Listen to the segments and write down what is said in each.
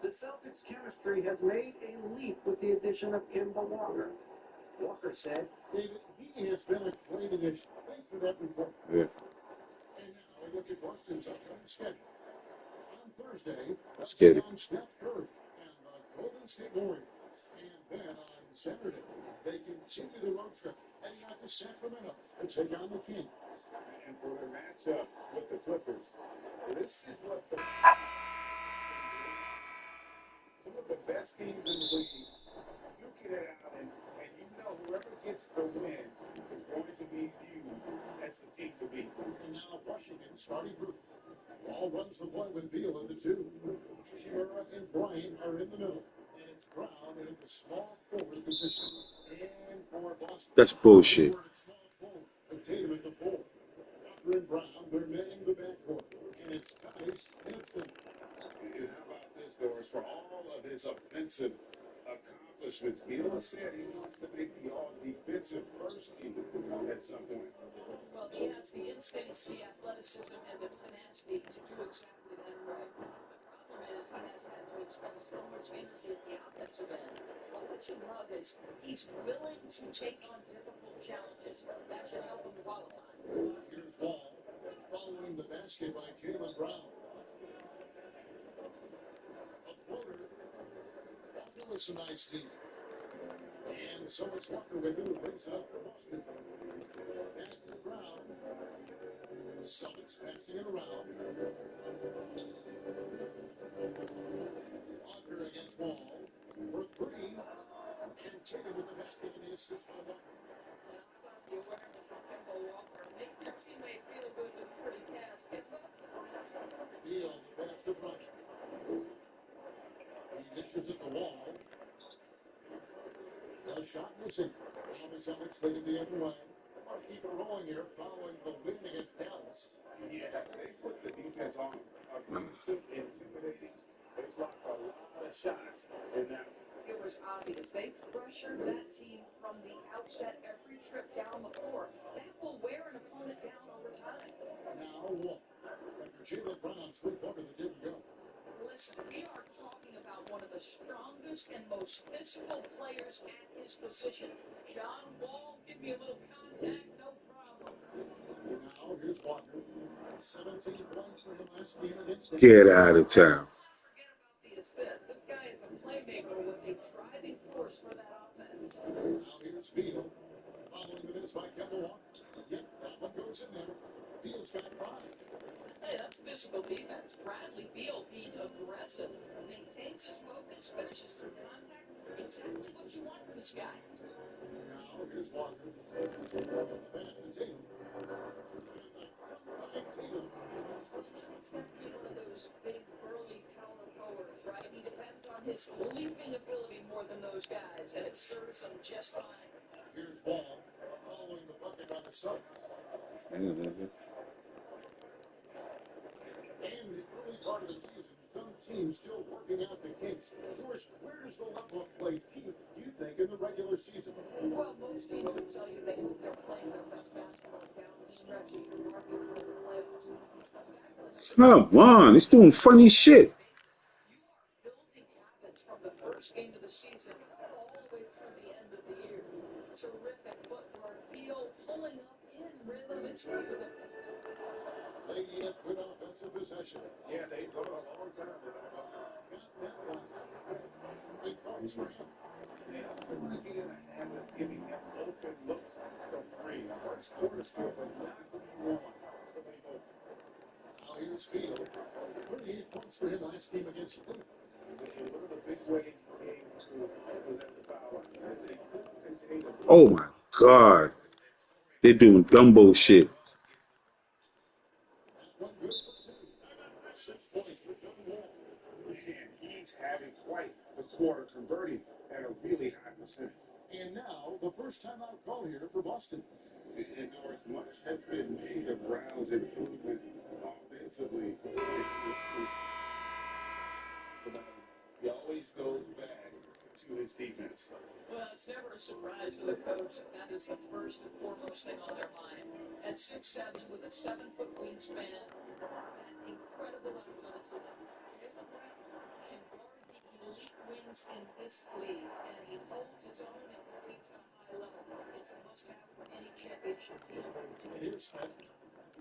The Celtics' chemistry has made a leap with the addition of Kemba Walker. Walker said, David, he has been a great addition. Thanks for that report. Yeah. And now we look at Boston's upcoming schedule. On Thursday, Let's they'll get take it. on Steph Curry and the Golden State Warriors. And then on Saturday, they continue the road trip, heading out to Sacramento to take on the Kings. And for their matchup with the Clippers, this is what some of the best teams in the league duking it out, and you know whoever gets the win is going to be viewed as the team to beat. And now Washington starting group. Ball runs the play with Beal in the 2. Shimura and Bryant are in the middle. And it's Brown in the small forward position. And for Boston, That's bullshit. small forward, with Tatum at the 4. Walker and Brown, they're manning the backcourt. And it's Tice Hanson. And how about this, Doris? For all of his offensive accomplishments, Beal has said he wants to make the all-defensive first team at some point. Well, he has the instincts, the athleticism, and the tenacity to do exactly that, right? The problem is he has had to expend so much energy at the offensive end. But what you love is he's willing to take on difficult challenges. That should help him qualify. Here's Wall, following the basket by Jaylen Brown. A floater. Walker with some nice deep. And so it's Walker with who brings it up for Boston. Back to Brown. Celtics passing it around. Walker against Wall for 3. And Tatum with the basket and the assist by Walker. The awareness of Kemba Walker. Make your teammate feel good with a pretty pass. Kemba. Beal, the pass to Bryant. He dishes it to Wall. A shot missing. Now the Celtics taking the other way. I'll keep it rolling here following the win against Dallas. Yeah, they put the defense on aggressive, intimidating. They blocked a lot of shots in that. It was obvious. They pressured that team from the outset every trip down the floor. That will wear an opponent down over time. Now Wall. After Jaylen Brown's three-pointer that didn't go. Listen, we are talking about one of the strongest and most physical players at his position. John Wall, give me a little contact, no problem. Now here's Walker. 17 points for him last game against Dallas. Get out of town. Let's not forget about the assist. This guy is a playmaker, was a driving force for that offense. Now here's Beal. Following the miss by Kemba Walker. Yep, that one goes in there. Beal's got 5. Hey, that's physical defense. Bradley Beal being aggressive, maintains his focus, finishes through contact. Exactly what you want from this guy. Now here's Walker. The pass to Tatum. He's not one of those big, burly power forwards, right? He depends on his leaping ability more than those guys, and it serves him just fine. Here's Wall. Following the bucket by the Suns. And the early part of the season, some teams still working out the kinks. George, where does the level of play peak, you think, in the regular season? Well, most teams would tell you they're playing their best basketball down the stretch as you're working toward the playoffs. Come on, it's doing funny shit. You are building habits from the first game of the season all the way through the end of the year. Terrific footwork, Beal pulling up in rhythm. It's beautiful. They need a good offensive possession. Yeah, they go a long time without Got that one. 3 points for him. Yeah, they're not getting in the habit of giving him open looks from 3. First quarter still, but not who you want to make open. Now here's Beal. 38 points for him last game against Cleveland. And one of the big ways he came through was at the foul line. They couldn't contain him. Oh my God. They're doing Dumbo shit. That one good for 2. 6 points for John Wall. And he's having quite the quarter, converting at a really high percentage. And now, the first time out call here for Boston. And Doris, much has been made of Brown's improvement offensively. He always goes back to his defense. Well, it's never a surprise to the coach that is the first and foremost thing on their mind. At 6'7", with a 7-foot wingspan, that incredible athleticism, Jaylen Brown can guard defense in this league, and he holds his own and competes at a high level. It's a must-have for any championship team. And here's Smith.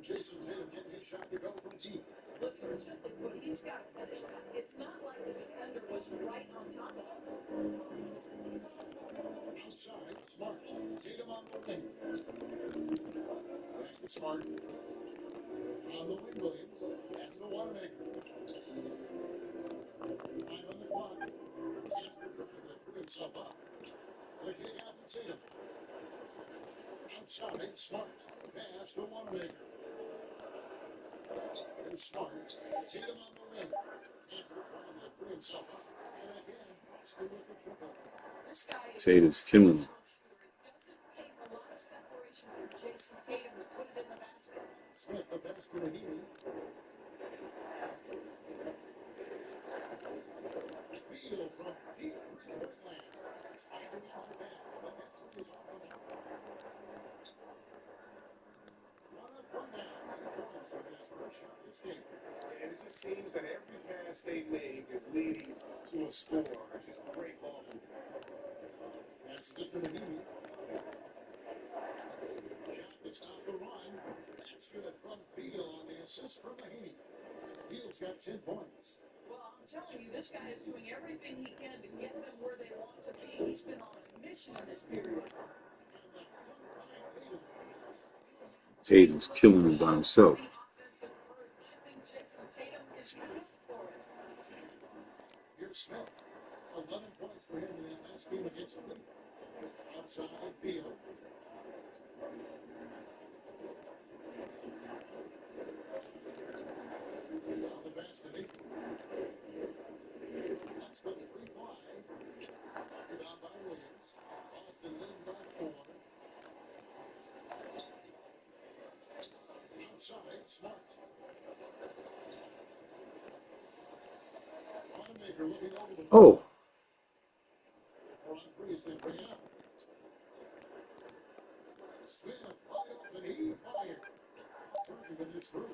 Jason Tatum getting his shot to go from deep. Listen, simply put, he's got to finish that. It's not like the defender was right on top of him. Outside, Smart. Tatum on the wing. Back to Smart. On the wing, Williams. That's the Wanamaker. 5 on the clock. After trying to free himself up. The kick out to Tatum. Outside, Smart. Pass to Wanamaker. And Smart. Tatum on the wing. After trying to free himself up. And again, Boston with the triple. This guy is Tatum's killing him. it doesn't take a lot of separation from Jason Tatum to put it in the basket. Smith, the pass to Mahimi. Beal from deep three-point land. Snyder wins the back. The net is off the mark. One up, one down. 2 points with his first shot this game. And it just seems that every pass they make is leading to a score. It's just great ball movement. Passes it to Mahimi. Shot to stop the run. That's good from Beal on the assist from Mahimi. Beal's got 10 points. Well, I'm telling you, this guy is doing everything he can to get them where they want to be. He's been on a mission in this period. And the dunk by Tatum. Tatum's killing him by himself. The offensive burden. I think Jason Tatum is built for it. Here's Smith. 11 points for him in that last game against Cleveland. Outside Beal. On the basket, Aiken. That's the 3-5. Rebound by Williams. Boston leading by 4. Outside, Smart. Wanamaker looking over the Oh, 4 on 3 as they bring it up. Smith wide open. He fired. Turkey with this through.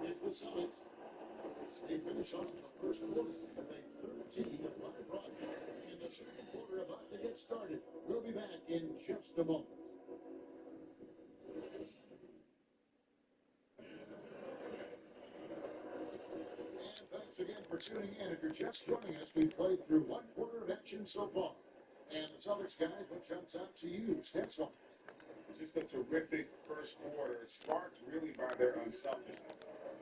It's the Summits. They finish off the first quarter with a 13-5 run. And the second quarter about to get started. We'll be back in just a moment. And thanks again for tuning in. If you're just joining us, we've played through 1 quarter of action so far. And the Celtics guys, what jumps out to you? Stats on. Just a terrific first quarter, sparked really by their unselfishness.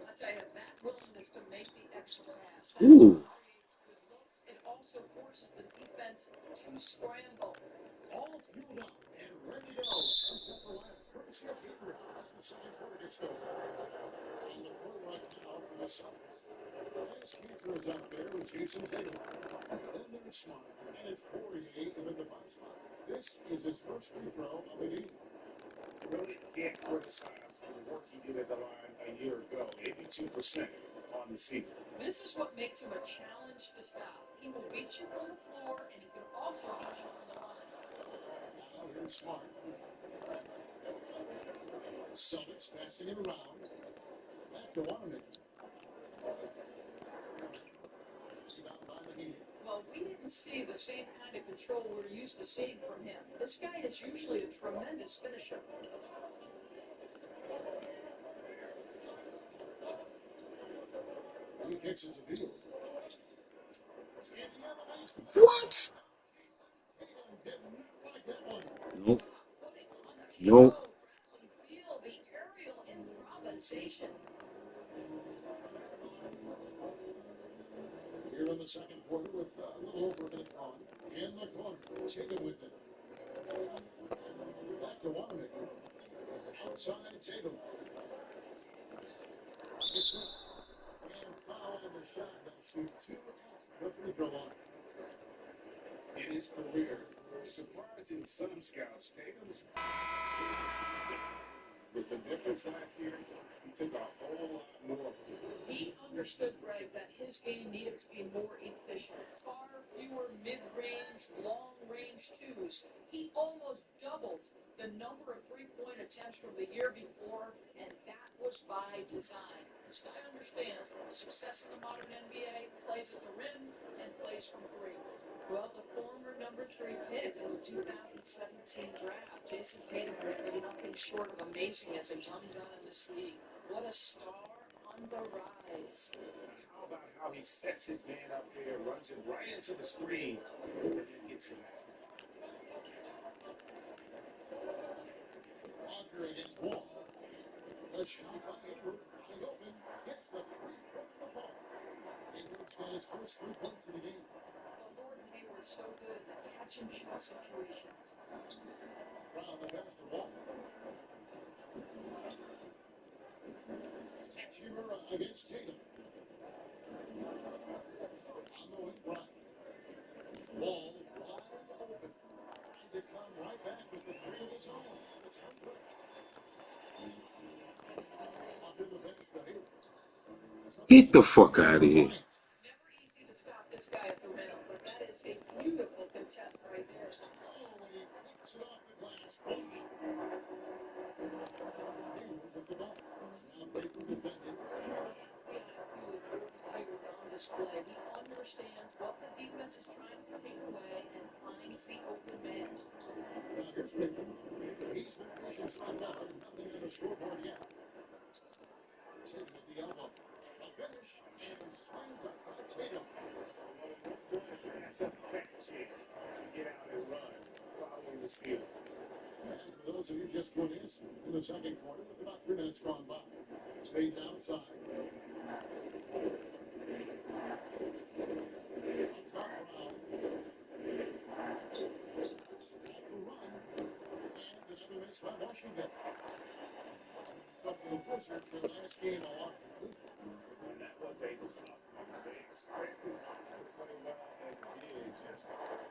I'll tell you, that willingness to make the extra pass. That Ooh. creates good looks. It also forces the defense to scramble. All fueled up and ready to go. From Carolina, courtesy of Beaver, as the second quarter gets started. On the court right now for the Celtics. Dennis Cantor is out there with Jason Tatum. Then there's Smart, and it's Poirier in at the 5 spot. This is his first free throw of the game. Really can't criticize for the work he did at the line a year ago. 82% on the season. This is what makes him a challenge to stop. He will beat you on the floor, and he can also beat you on the line. Now here's Smart. Celtics passing it around. Back to Wanamaker. Rebound by Mahimi. Well, we didn't see the same kind of control we're used to seeing from him. This guy is usually a tremendous finisher. He kicks it to Beal. what? Tatum did not like that one. Nope. Putting on the Nope. show, Bradley Beal, the aerial improvisation. Here in the second quarter with a little over a minute on. In the corner, Tatum with it. Back to Wanamaker. Outside Tatum. It's good. And foul on the shot. He'll shoot 2 at the free throw line. In his career, surprising some scouts, Tatum's with the difference last year, he took a whole lot more. He understood, Greg, that his game needed to be more efficient. Far fewer mid-range, long-range twos. He almost doubled the number of three-point attempts from the year before, and that was by design. This guy understands success in the modern NBA, plays at the rim, and plays from three. Well, the former number 3 pick in the 2017 draft, Jason Tatum, has been nothing short of amazing as a young gun in this league. What a star on the rise. How about how he sets his man up there, runs it right into the screen, and then gets it. Walker against Wall. The shot by Hayward. Wide open. Gets the three from the ball. Hayward's got his first 3 points of the game. Well, Gordon Hayward's so good at catch and shoot situations. Brown the pass to Wall. Hachimura against Tatum. On the wing, Bryant. Wall wide open. Trying to come right back with the three of his own. It's no good. Under the bench to Hayward. Get the fuck out of here. Never easy to stop this guy at the rim, but that is a beautiful contest right there. Oh, and he picks it off the glass. Bang. Hayward with the ball. Now Baker defending. That's the IQ of Gordon Hayward on display. He understands what the defense is trying to take away and finds the open man. Now here's Baker. He's been pushing so far. Nothing on the scoreboard yet. Tatum at the elbow. A finish and slammed up by Tatum. That's a fat chance to get out and run following the steal. And for those of you just joining us in the second quarter, with about 3 minutes gone by, Payton outside. Up top, Brown. It's off the run. And another miss by Washington. So for the Wizards, their last game, a loss to Cleveland. And that was a tough one. They expected to play well and did, just not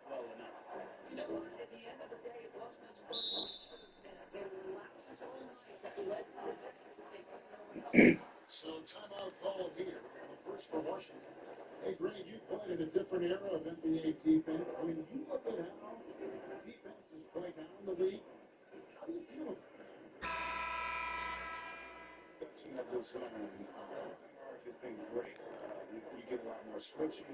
well enough. You know what? At the end of the day, it wasn't as good as it should have been. There were lapses all night that led to the deficit they couldn't overcome. So timeout call here. The first for Washington. Hey, Greg, you played in a different era of NBA defense. When you look at how defense is played now in the league, how do you feel about it? Production of this hard to think great. You get a lot more switching.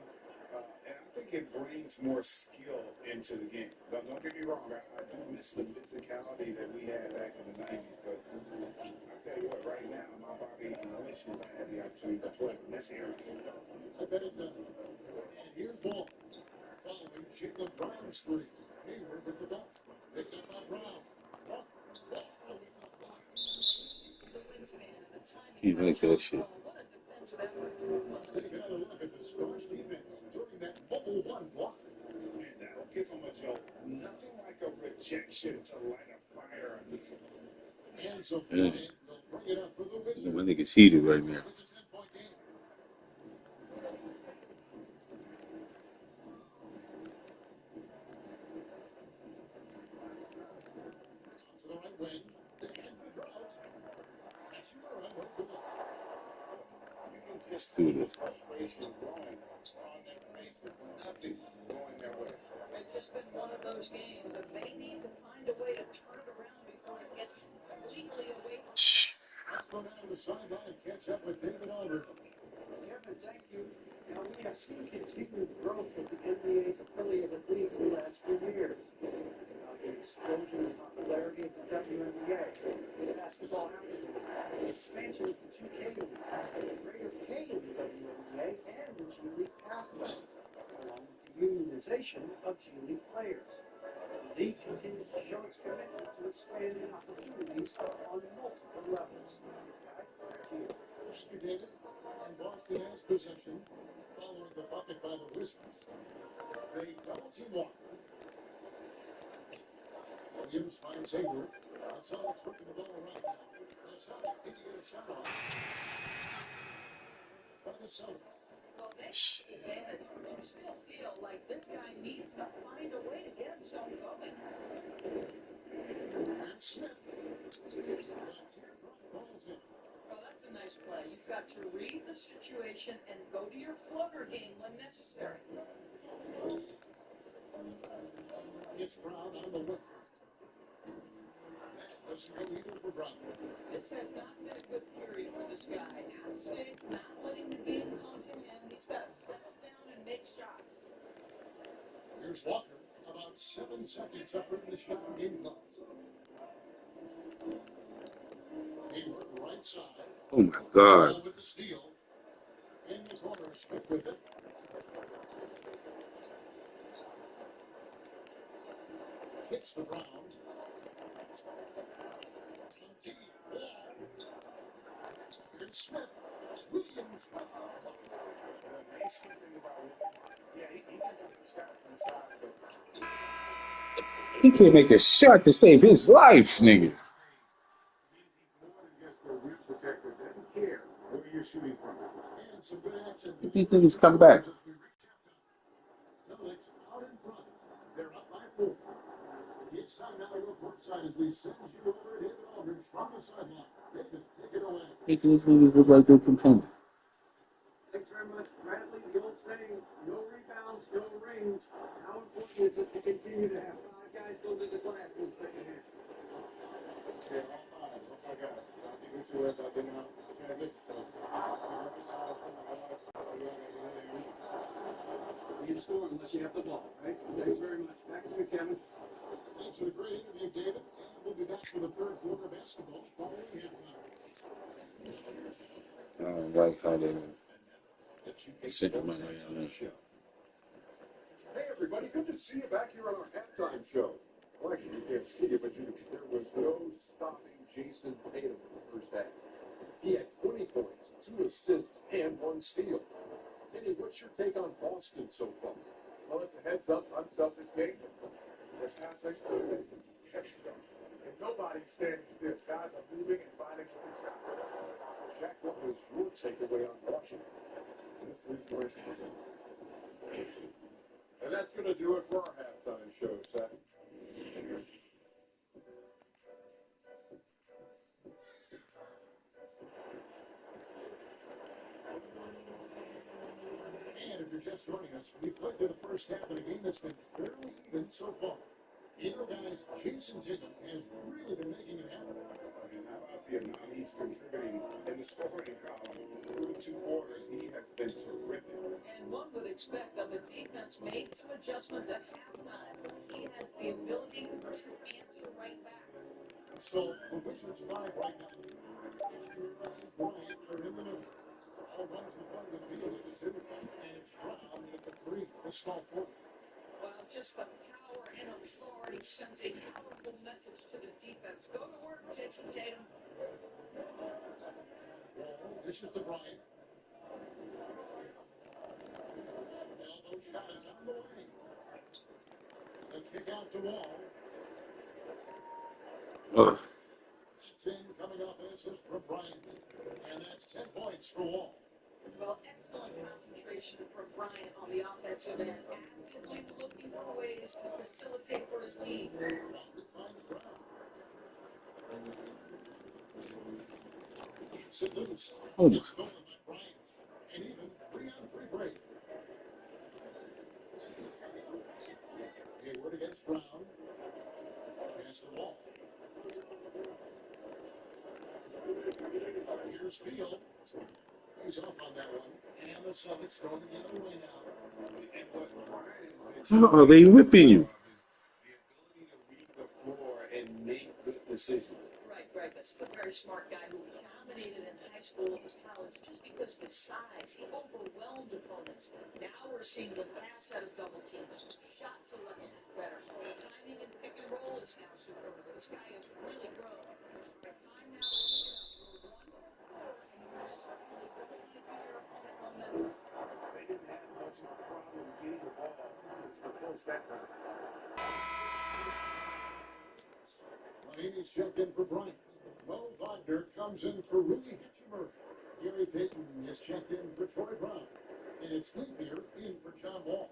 And I think it brings more skill into the game. Don't get me wrong, I do miss the physicality that we had back in the 90s, but I'll tell you what, right now, my body wishes I had the opportunity to play in this era. I bet it does. And here's Wall. Following Jacob Brown's three. Hayward with the ball. Picked up by Brown. Walker with the block. The wingspan, the timing. He like that shit. What a defensive effort. Let's take another look at the Stars defense during that bubble one block. And that'll give them a jolt. Nothing like a rejection to light a fire underneath. And so Yeah. Bryant will bring it up for the Wizards. My nigga's heated right now. It's a 10-point game. To the right wing. And the drought. Hachimura no good. You can Let's just do see the this. frustration growing on their faces. Nothing going their way. It's just been one of those games that they need to find a way to turn it around before it gets completely away from them. Shh. Let's go down to the sideline and catch up with David Aldridge. Kevin, thank you. Now, we have seen continued growth of the NBA's affiliated leagues in the last few years. The explosion in popularity of the WNBA, the basketball African League, the expansion of the 2K League, the greater pay in the WNBA, and the G League pathway, along with the unionization of G League players. The league continues to show its commitment to expanding opportunities on multiple levels. Guys, back to you. Thank you, David. And Boston has possession following the bucket by the Wizards. They double team Walker. Williams finds Hayward. The Celtics working the ball right now. The Celtics need to get a shot off. By the Celtics. Well, they have the advantage, but you still feel like this guy needs to find a way to get himself going. And Smith. The teardrop falls in. Oh, that's a nice play. You You've got to read the situation and go to your floater game when necessary. It's Brown on the wing. That doesn't go either for Brown. This has not been a good period for this guy. Out sick, not letting the game come to him. He's got to settle down and make shots. Here's Walker, about 7 seconds up in the shot game clock. Hayward, right side. Oh my God. Ball with the steal. In the corner, Smith with it. Kicks the Brown. Deep ball. Here's Smith. Williams. The nice thing about Williams, yeah, he can make shots inside, but He can't make a shot to save his life, nigga. means he's more than just a rim protector. Doesn't care where you're shooting from. And some good action. Let these niggas come back. Celtics out in front. They're up by 4. It's time now to go courtside as we send you over to David Aldridge from the sideline. David, take it away. Make these niggas look like they're contenders. Thanks very much, Bradley. The old saying, no rebounds, no rings. How important is it to continue to have 5 guys go to the glass in the second half? Yeah, all 5. Oh my God. I think we two have been out transition. So, You can score unless you have the ball, right? Thanks very much. Back to you, Kevin. Thanks for the great interview, David. And we'll be back for the third quarter basketball following halftime. I don't like how they sent them out there. Hey everybody, good to see you back here on our halftime show. Well, actually, you can't see it, but there was no stopping Jason Tatum in the first half. He had 20 points, 2 assists, and 1 steal. Kenny, what's your take on Boston so far? Well, it's a heads-up, unselfish game. There's passing, and nobody's standing still. Guys are moving and finding some shots. Jack, what was your takeaway on Washington? And that's going to do it for our halftime show, Seth. And if you're just joining us, we played to the first half of a game that's been fairly even so far. You know, guys, Jason Tatum has really been making it happen. And how about the amount he's contributing in the scoring column? Through 2 quarters, he has been terrific. And one would expect that the defense made some adjustments at halftime, but he has the ability to answer right back. So the Wizards live right now. Bryant are in the middle. All runs the front of the field is the 2. And it's Brown at the 3. The small forward. Well, just the power and authority sends a powerful message to the defense. Go to work, Jason Tatum. Wall, this is the Bryant. Elbow shot is on the way. The kick out to Wall. Ugh. That's in, coming off an assist from Bryant. And that's 10 points for Wall. Well, excellent concentration from Bryant on the offensive end, actively looking for ways to facilitate for his team. Walker finds Brown. Keeps it loose. Oh my. It's stolen by Bryant. And even 3-on-3 break. Hayward against Brown. Pass the Wall. Here's Field. He's off on that one. And the Celtics going the other way now. And what Brian has been How are they whipping you? is the ability to read the floor and make good decisions. Right, Greg. This is a very smart guy who dominated in high school and college just because of his size. He overwhelmed opponents. Now we're seeing the pass out of double teams. Shot selection is better. Timing and pick and roll is now superb. This guy has really grown. The time now is for 1 quarter, and you certainly don't want to give your opponent momentum. They didn't have much of a problem getting the ball. It's the close that time. Mahaney's checked in for Bryant. Mo Wagner comes in for Rudy Hitchemer. Gary Payton is checked in for Troy Brown. And it's Napier in for John Wall.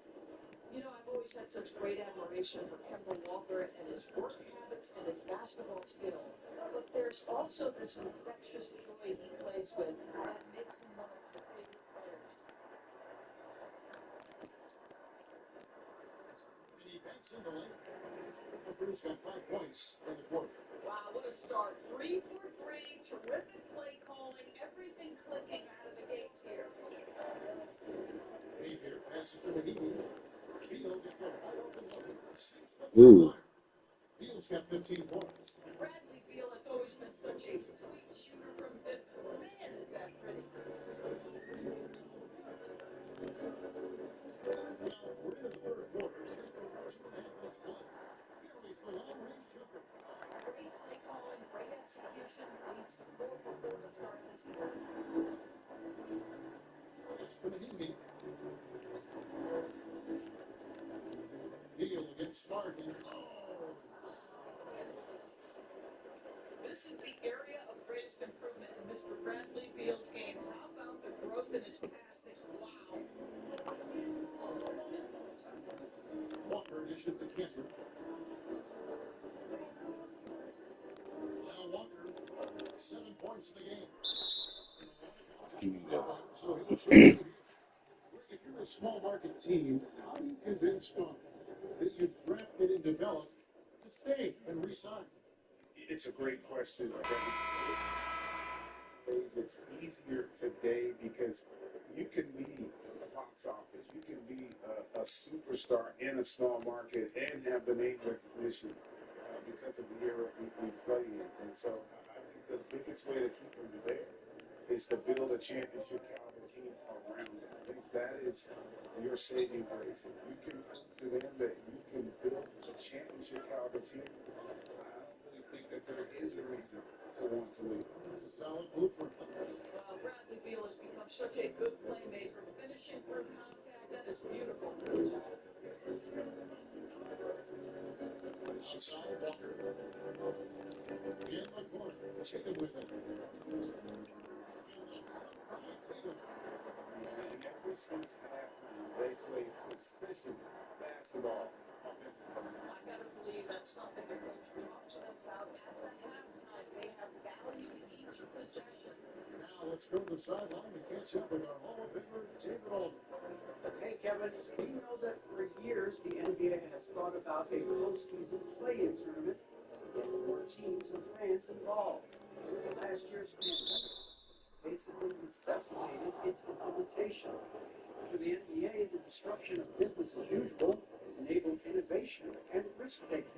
You know, I've always had such great admiration for Kemba Walker and his work habits and his basketball skill. But there's also this infectious joy he plays with that makes Gets in the lane. Walker's got 5 points in the quarter. Wow, what a start. 3 for 3. Terrific play calling. Everything clicking out of the gates here. Dave here passes to Mahimi. Beal gets a wide open look. 6 Ooh. Beal's got 15 points. Bradley Beal has always been such a sweet shooter from distance. Man, is that pretty. Well, we're into the third quarter. Just over 2.5 minutes played. Beal is the long-range jumper. Great play calling, great execution. Leads to 4 for 4 to start this quarter. Pass to Mahimi. Beal against Smart. Oh, This is the area of greatest improvement in Mr. Bradley Beal's game. How about the growth in his passing? Wow. Walker dishes to Cantor. Now Walker, 7 points in the game. Give me that. So he'll shoot. If you're a small market team, how do you convince Funk that you've drafted and developed to stay and re-sign? It's a great question. It's easier today because you can be a box office, you can be a superstar in a small market and have the name recognition because of the era we play in. And so I think the biggest way to keep them there is to build a championship caliber team around them. I think that is your saving grace. If you can prove to them that you can build a championship caliber team, I don't really think that there is a reason to want to leave. It's a solid blueprint. Bradley Beal has become such a good playmaker. Finishing through contact, that is beautiful. Outside, Walker. In the corner, Tatum with it. And ever since halftime, they play possession basketball offensively. I gotta believe that's something the coach talked to them about at the halftime. They have valued each possession. Now let's go to the sideline and catch up with our Hall of Famer, David Aldridge. Hey, Kevin, we know that for years the NBA has thought about a postseason play-in tournament to get more teams and fans involved. Last year's pandemic basically necessitated its implementation. For the NBA, the disruption of business as usual enabled innovation and risk-taking. I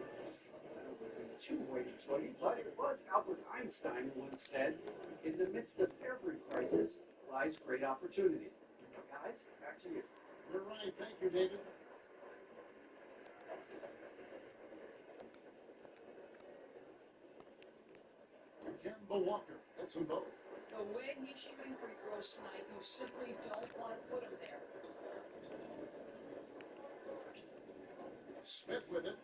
don't want to be too hoity-toity, but it was Albert Einstein who once said, in the midst of every crisis lies great opportunity. Guys, back to you. You're right. Thank you, David. Kemba Walker gets them both. The way he's shooting free throws tonight, you simply don't want to put him there. Smith with it.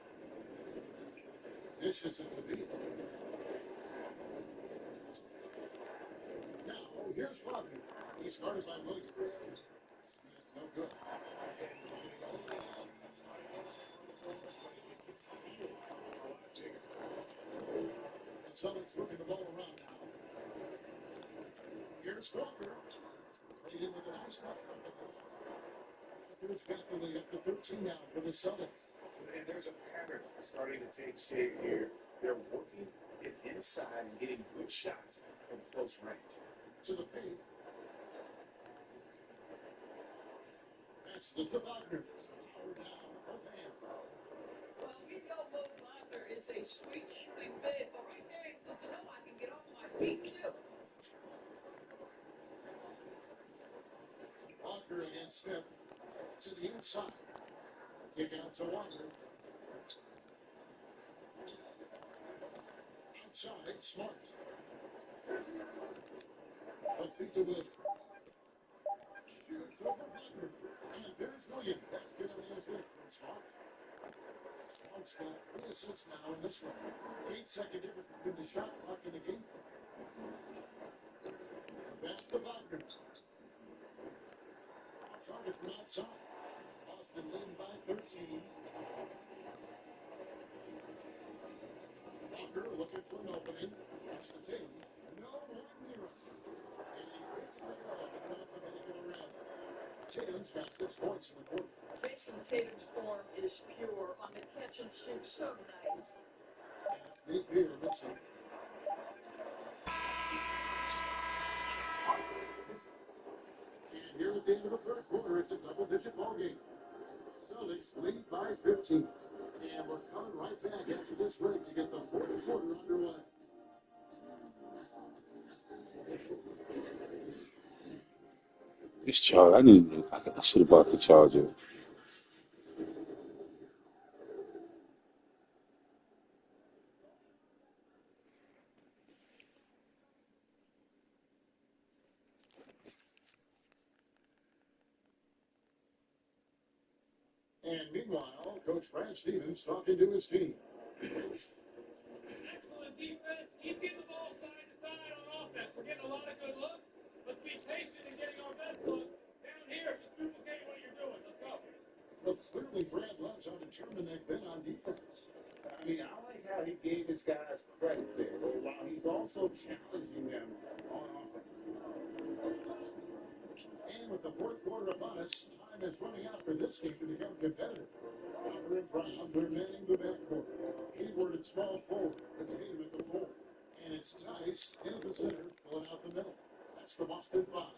Dishes it to Beal. Now, here's Wagner. He's guarded by Williams. Smith, no good. The Celtics working the ball around now. Here's Walker. Played in with a nice touch from the glass. Walker's got the lead up to 13 now for the Celtics. And there's a pattern starting to take shape here. They're working it inside and getting good shots from close range. To the paint. Passes it to Wagner. Power down with both hands. Well, we know Mo Wagner is a sweet shooting big, but right there he says, you know, I can get off my feet too. Walker against Smith. To the inside. Kick out to Wagner. Outside, Smart. Left feet to Williams. Shoots over Wagner. And there's Williams. That's good on the assist from Smart. Smart's got 3 assists now in this one. 8-second difference between the shot clock and the game clock. Pass to Wagner. Target from outside. Boston leading by 13. Walker looking for an opening. Pass to Tatum. No one near him. And he gets the ball at the top of the rim. Tatum's got 6 points in the quarter. Case Jason Tatum's form is pure on the catch and shoot. So nice. That's Nate Beer missing. And here at the end of the first quarter, it's a double-digit ball game. Celtics lead by 15. And we're coming right back after this break to get the fourth quarter underway. This charger, I should have bought the charger. And meanwhile, Coach Brad Stevens talking to his team. Excellent defense. Keep getting the ball side to side on offense. We're getting a lot of good looks. Let's be patient in getting our best look. Down here, just duplicate what you're doing. Let's go. Well, clearly Brad loves how determined they've been on defense. I mean, I like how he gave his guys credit there, but while he's also challenging them on offense. And with the fourth quarter upon us, time is running out for this game to become competitive. Walker and Brown, they're manning the backcourt. Hayward at small forward, and Tatum at the four. And it's Tice in at the center, filling out the middle. That's the Boston Five.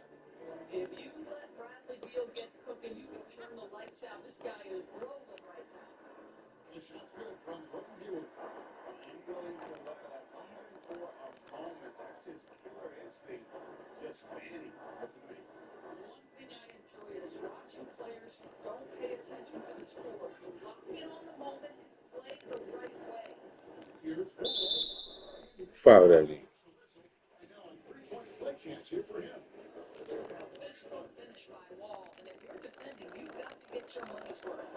If you let Bradley Beal get cooking, you can turn the lights out. This guy is rolling right now. The shot's good from Gordon Hayward. I'm willing to let that even for a moment. That's his killer instinct. Just manning the play. One thing I enjoy is watching players who don't pay attention to the score. You lock in on the moment, play the right way. Here's Wall. Foul that game. And now a three-point play chance here for him. Physical finish by Wall, and if you're defending, you've got to get your money's worth.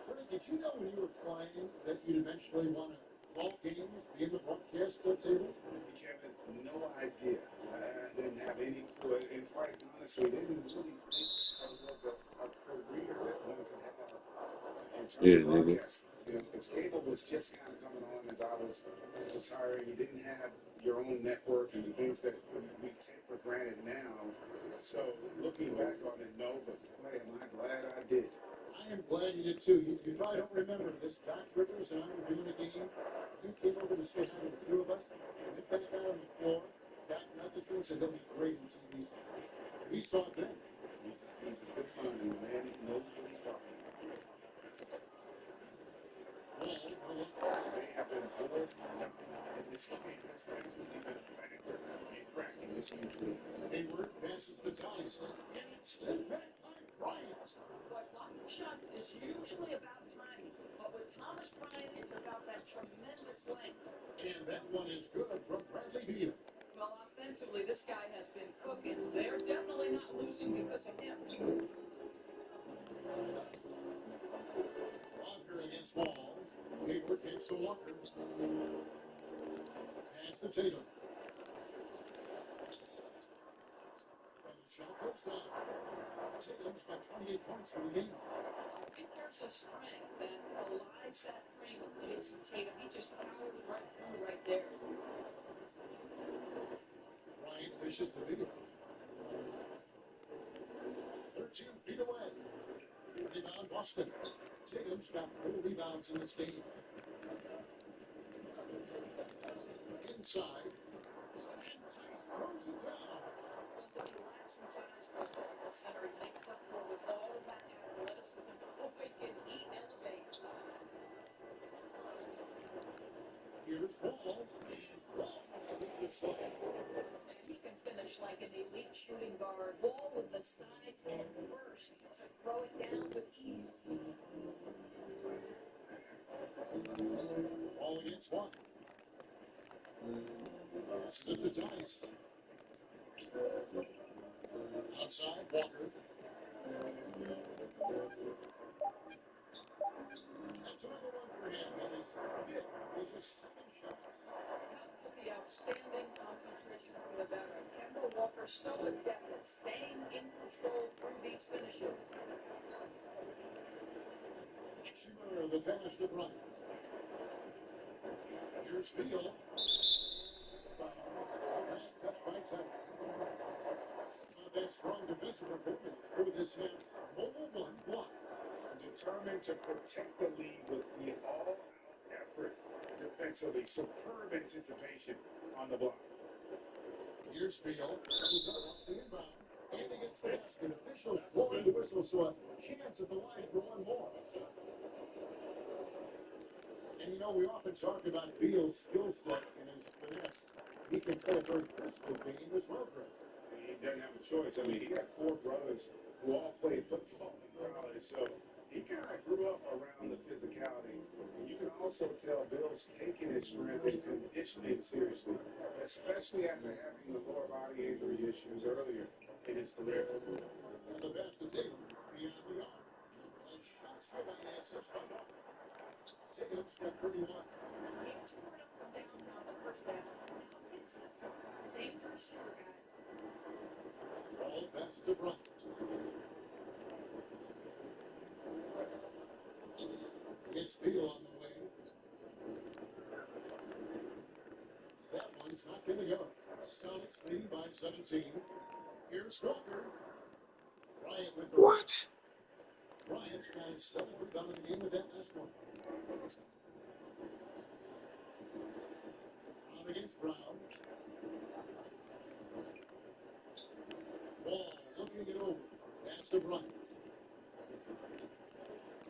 Greg, did you know when you were playing that you'd eventually want to call games, be in the broadcast table? Kevin, no idea. I didn't have any clue. And quite honestly, didn't really think it was a career that one could have in terms Yeah, of nigga. broadcasting. You know, because cable was just kind of coming on as I was retiring. You didn't have your own network and the things that we take for granted now. So looking back on it, no, but boy, am I glad I did. I am glad you did too. You probably don't remember this. Doc Rivers and I were doing a game. You came over to say hi to the two of us. Went back out on the floor. Doc nudged us and said, "That'd be great on TV." We saw it then. He's a good man, and man, he knows what he's talking about. They have been good. And this game has actually been a factor in cracking this game. Hayward passes the Tice, and it's stepped back by Bryant. But blocking shots is usually about timing, but with Thomas Bryant, it's about that tremendous length. And that one is good from Bradley Beal. Well, offensively, this guy has been cooking. They're definitely not losing because of him. Walker against Wall. Hayward gets to Walker. Pass to Tatum. From the shot goes down. Tatum's got 28 points in the game. I think there's a strength that belies that frame of Jason Tatum. He just powers right through right there. Bryant wishes to Beal. 13 feet away. Rebound Boston. Tatum's got 4 rebounds in this game. Inside. And Tice throws it down. But he lacks in size right there in the center. He makes up for it with all that athleticism. Boy, can he elevate. Here's Wall. And Wall with the slide. And he can finish like an elite shooting guard. Wall with the size and burst to throw it down with ease. Wall against one. Passes it to Tice. Outside, Walker. That's another one for him. He just second shots. With the outstanding concentration from the veteran, Kemba Walker so adept at staying in control through these finishes. Hachimura, the pass to Bryant. Here's Beal. Last touch by Tice. Not that strong defensive performance for this half's mobile one block. determined to protect the lead with the all-out effort defensively. Superb anticipation on the block. Here's Beal. He's up off the inbound. And he gets the basket. Officials blowing the whistle, so a chance at the line for one more. And you know, we often talk about Beal's skill set and his finesse. He can play a very physical game as well, Greg. He doesn't have a choice. I mean, he got 4 brothers who all played football in college, so he kind of grew up around the physicality. And you can also tell Bill's taking his strength and conditioning seriously, especially after having the lower body injury issues earlier in his career. And the best to Tatum beyond the arc. A shot stealing assist by Walker. Tatum's got 31. He was poured up from downtown the first half. Now hits this one. Dangerous shooter, guys. All pass to Bryant. It's Beal on the way. That one's not going to go. Celtics leading by 17. Here's Walker. Bryant with the What? Bryant's got his 7th rebound of the game with that last one. Out against Brown. Ball looking it over. Pass to Bryant.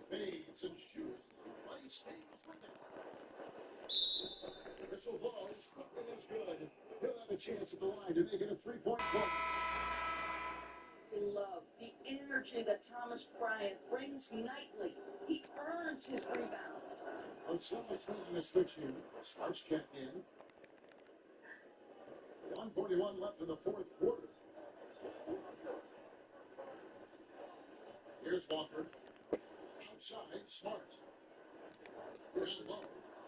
Fades and shoots. But he stays with it. Whistle blows. Nothing is good. He'll have a chance at the line to make it a 3-point play. Love the energy that Thomas Bryant brings nightly. He earns his rebounds. The Celtics making a switch here. Smart's checked in. 1:41 left in the 4th quarter. Here's Walker. Outside, Smart. Down low.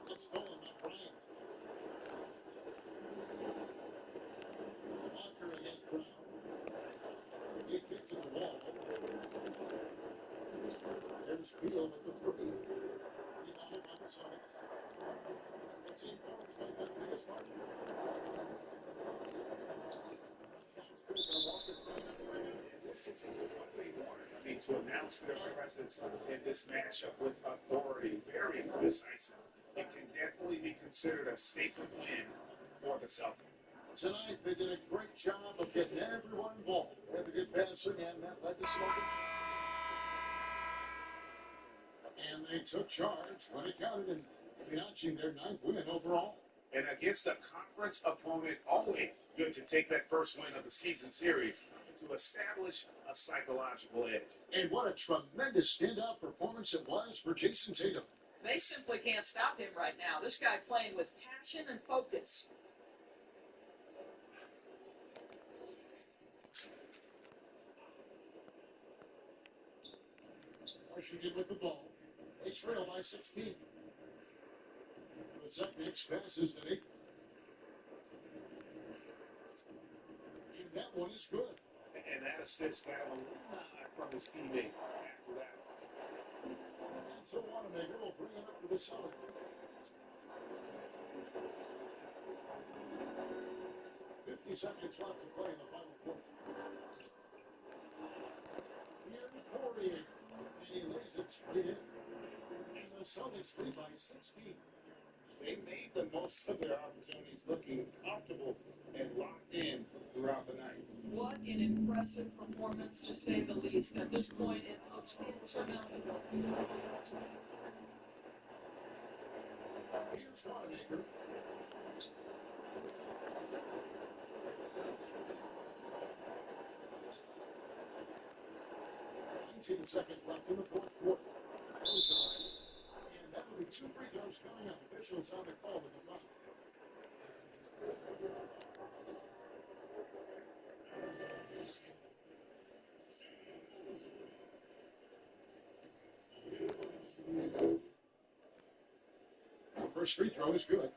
It's stolen by Bryant. Walker against Brown. He kicks at the wall. There's Beal with the 3. Rebounded by the Celtics. 18 points was that biggest margin. Shots good by Walker. This is what they wanted. I mean, to announce their presence in this matchup with authority, very decisive. It can definitely be considered a safer win for the Celtics. Tonight, they did a great job of getting everyone involved. They had the good passing, and that led to smoking. And they took charge when it counted and notching their 9th win overall. And against a conference opponent, always good to take that first win of the season series to establish a psychological edge. And what a tremendous standout performance it was for Jason Tatum. They simply can't stop him right now. This guy playing with passion and focus. Washington with the ball. They trail by 16. The next passes to Nick. And that one is good. And that assist got a little nod from his teammate after that. And so Wanamaker will bring it up for the Celtics. 50 seconds left to play in the final quarter. Here's Poirier. And he lays it straight in. And the Celtics lead by 16. They made the most of their opportunities, looking comfortable and locked in throughout the night. What an impressive performance, to say the least. At this point, it looks insurmountable. Here's Wanamaker. 19 seconds left in the 4th quarter. And that will be 2 free throws coming up. Officials on the call with the buzzer. First free throw is good.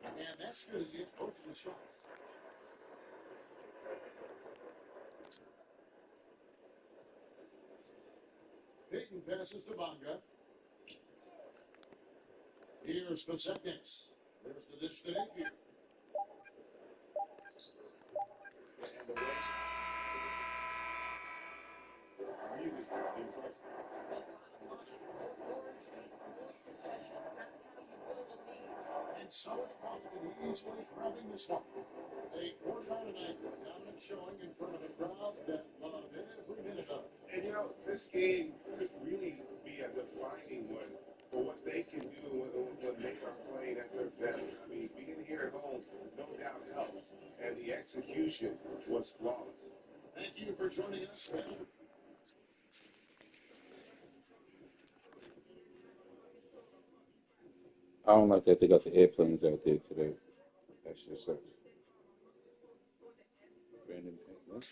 And that's good as he hits both of the shots. Payton passes to Bonga. Here's Pasekniks. There's the dish to Napier. And the way really impressive. And Summit Boston easily grabbing this one. A quarter-night dominant showing in front of a crowd that loved every minute of it. And you know, this game could really be a defining one for what they can do when they are playing at their best. I mean, being here at home no doubt helps, and the execution was flawless. Thank you for joining us. I don't like that they got the airplanes out there today. That shit sucks. Brandon, what?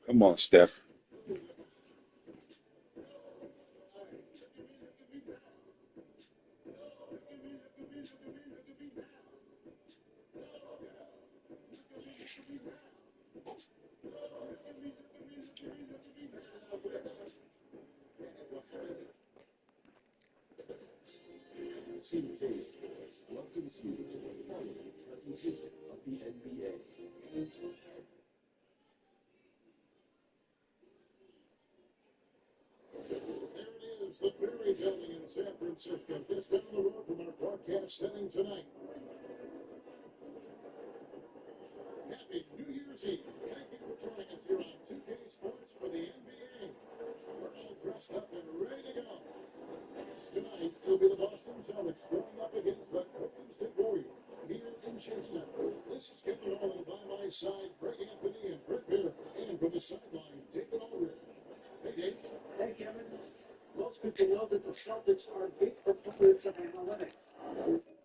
Come on, Steph. Team Case Sports welcomes you to the following presentation of the NBA. There it is, the Ferry Building in San Francisco, just down the road from our broadcast setting tonight. Happy New Year's Eve. Thank you for joining us here on 2K Sports for the NBA. We're all dressed up and ready to go. Tonight, it'll be the Boston Celtics going up against the Golden State Warriors here in Chestnut. This is Kevin Olin by my side, Greg Anthony and Brett Bear, and from the sideline, David Aldridge. Hey, Dave. Hey, Kevin. Most people know that the Celtics are big proponents of analytics.